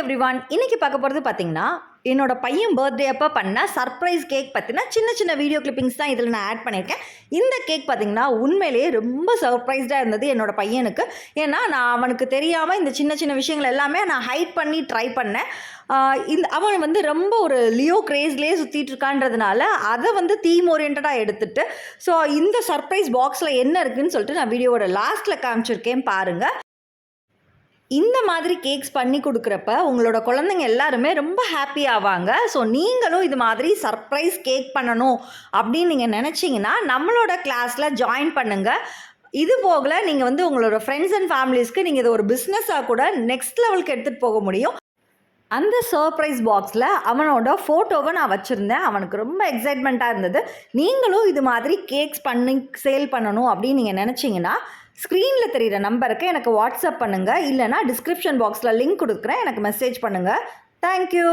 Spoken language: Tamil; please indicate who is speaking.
Speaker 1: எவ்ரிவான். இன்னைக்கு பார்க்க போகிறது பார்த்தீங்கன்னா, என்னோட பையன் பர்த்டே அப்போ பண்ண சர்ப்ரைஸ் கேக் பற்றின சின்ன சின்ன வீடியோ கிளிப்பிங்ஸ் தான் இதில் நான் ஆட் பண்ணியிருக்கேன். இந்த கேக் பார்த்தீங்கன்னா உண்மையிலேயே ரொம்ப சர்ப்ரைஸ்டாக இருந்தது என்னோட பையனுக்கு. ஏன்னா நான் அவனுக்கு தெரியாமல் இந்த சின்ன சின்ன விஷயங்கள் எல்லாமே நான் ஹைட் பண்ணி ட்ரை பண்ணேன். அவன் வந்து ரொம்ப ஒரு லியோ கிரேஸ்லேயே சுற்றிட்டு இருக்கான்றதுனால அதை வந்து தீம் ஓரியன்டாக எடுத்துட்டு இந்த சர்ப்ரைஸ் பாக்ஸில் என்ன இருக்குதுன்னு சொல்லிட்டு நான் வீடியோவோட லாஸ்ட்டில் காமிச்சிருக்கேன் பாருங்கள். இந்த மாதிரி கேக்ஸ் பண்ணி கொடுக்குறப்ப உங்களோட குழந்தைங்க எல்லாருமே ரொம்ப ஹாப்பி ஆவாங்க. நீங்களும் இது மாதிரி சர்ப்ரைஸ் கேக் பண்ணணும் அப்படின்னு நீங்கள் நினச்சிங்கன்னா நம்மளோட கிளாஸில் ஜாயின் பண்ணுங்கள். இது போகல நீங்கள் வந்து உங்களோட ஃப்ரெண்ட்ஸ் அண்ட் ஃபேமிலிஸ்க்கு நீங்கள் இதை ஒரு பிஸ்னஸாக கூட நெக்ஸ்ட் லெவலுக்கு எடுத்துகிட்டு போக முடியும். அந்த சர்ப்ரைஸ் பாக்ஸில் அவனோட ஃபோட்டோவை நான் வச்சுருந்தேன். அவனுக்கு ரொம்ப எக்ஸைட்மெண்ட்டாக இருந்தது. நீங்களும் இது மாதிரி கேக்ஸ் பண்ணி சேல் பண்ணணும் அப்படின்னு நீங்கள் நினச்சிங்கன்னா ஸ்க்ரீனில் தெரிகிற நம்பருக்கு எனக்கு வாட்ஸ்அப் பண்ணுங்கள். இல்லைனா டிஸ்கிரிப்ஷன் பாக்ஸில் லிங்க் கொடுக்குறேன், எனக்கு மெசேஜ் பண்ணுங்கள். தேங்க்யூ.